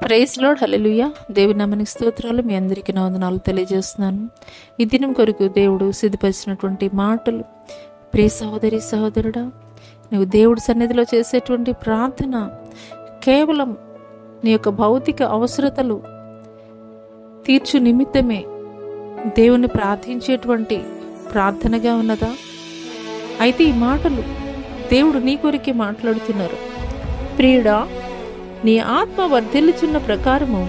Praise lord, హల్లెలూయా. దేవుని నామానికి స్తోత్రాలు. మీ అందరికీ నా వందనాలు తెలియజేస్తున్నాను. ఈ దినం కొరకు దేవుడు సిద్ధపరిచినటువంటి మాటలు, ప్రియ సహోదరి సహోదరుడా, నువ్వు దేవుడి సన్నిధిలో చేసేటువంటి ప్రార్థన కేవలం నీ యొక్క భౌతిక అవసరతలు తీర్చు నిమిత్తమే దేవుని ప్రార్థించేటువంటి ప్రార్థనగా ఉన్నదా? అయితే ఈ మాటలు దేవుడు నీ కొరికే మాట్లాడుతున్నారు. ప్రియుడా, నీ ఆత్మ వర్ధిల్లుచున్న ప్రకారము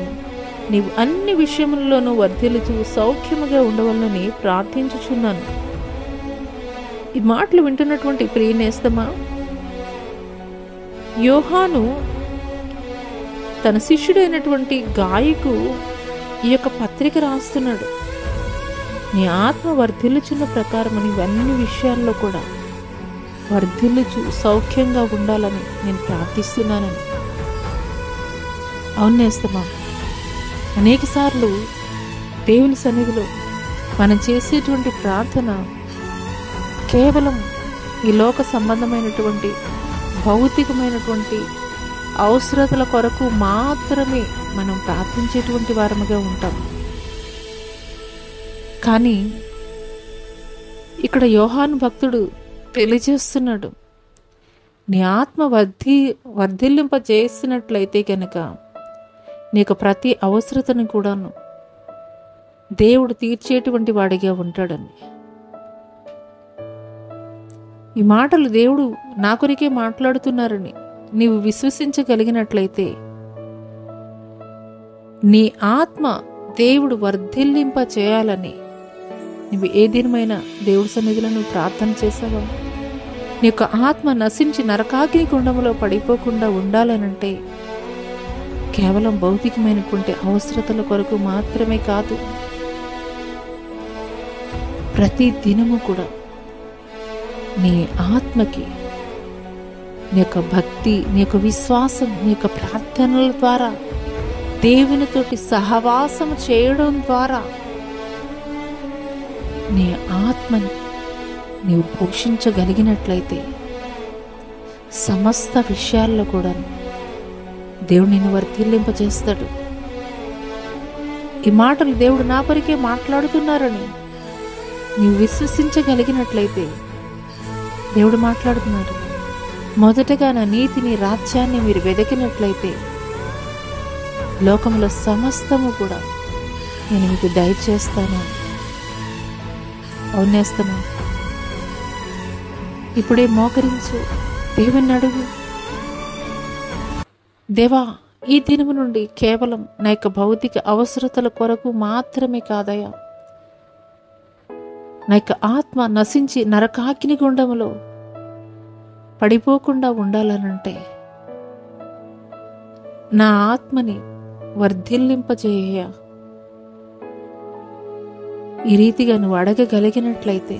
నీవు అన్ని విషయములలోనూ వర్ధిల్లుచు సౌఖ్యముగా ఉండవలనని ప్రార్థించుచున్నాను. ఈ మాటలు వింటున్నటువంటి ప్రియనేస్తమా, యోహాను తన శిష్యుడైనటువంటి గాయకు ఈ యొక్క పత్రిక రాస్తున్నాడు. నీ ఆత్మ వర్ధిల్లుచున్న ప్రకారము నీవు అన్ని విషయాల్లో కూడా వర్ధిల్లుచు సౌఖ్యంగా ఉండాలని నేను ప్రార్థిస్తున్నానని. అవునేస్తమా, అనేక సార్లు దేవుని సన్నిధిలో మనం చేసేటువంటి ప్రార్థన కేవలం ఈ లోక సంబంధమైనటువంటి భౌతికమైనటువంటి అవసరతల కొరకు మాత్రమే మనం ప్రార్థించేటువంటి వారముగా ఉంటాం. కానీ ఇక్కడ యోహాను భక్తుడు తెలియజేస్తున్నాడు, నీ ఆత్మ వర్ధిల్లింపజేసినట్లయితే కనుక నీకు ప్రతి అవసరతను కూడాను దేవుడు తీర్చేటువంటి వాడిగా ఉంటాడని. ఈ మాటలు దేవుడు నా కొరికే మాట్లాడుతున్నారని నీవు విశ్వసించగలిగినట్లయితే నీ ఆత్మ దేవుడు వర్ధిల్లింప చేయాలని నువ్వు ఏ దినమైనా దేవుడి సన్నిధిలో నువ్వు ప్రార్థన చేసావా? నీ యొక్క ఆత్మ నశించి నరకాగ్ని కుండములో పడిపోకుండా ఉండాలనంటే కేవలం భౌతికమైనటువంటి అవసరతల కొరకు మాత్రమే కాదు, ప్రతి దినము కూడా నీ ఆత్మకి నీ యొక్క భక్తి, నీ యొక్క విశ్వాసం, నీ యొక్క ప్రార్థనల ద్వారా దేవునితోటి సహవాసం చేయడం ద్వారా నీ ఆత్మని నీవు పోషించగలిగినట్లయితే సమస్త విషయాల్లో కూడా దేవుడు నిన్ను వర్ధిల్లింపజేస్తాడు. ఈ మాటలు దేవుడు నా కొరికే మాట్లాడుతున్నారని నీవు విశ్వసించగలిగినట్లయితే దేవుడు మాట్లాడుతున్నాడు. మొదటగా నా నీతిని, రాజ్యాన్ని మీరు వెదకినట్లయితే లోకంలో సమస్తము కూడా నేను మీకు దయచేస్తాను. అవునేస్తాను. ఇప్పుడే మోకరించు, దేవుని అడుగు. దేవా, ఈ దినము నుండి కేవలం నా యొక్క భౌతిక అవసరతల కొరకు మాత్రమే కాదయా, నా యొక్క ఆత్మ నశించి నరకాగ్ని గుండములో పడిపోకుండా ఉండాలనంటే నా ఆత్మని వర్ధిల్లింపజేయ. ఈ రీతిగా నువ్వు అడగగలిగినట్లయితే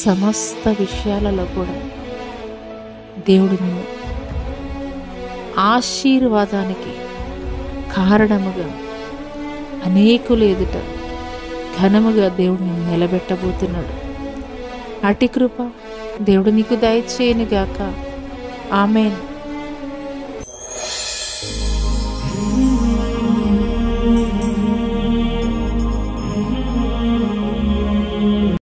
సమస్త విషయాలలో కూడా దేవుడు నిన్ను ఆశీర్వాదానికి కారణముగా అనేకుల ఎదుట ఘనముగా దేవుడు నిన్ను నిలబెట్టబోతున్నాడు. అటి కృప దేవుడు నీకు దయచేయనుగాక. ఆమేన్.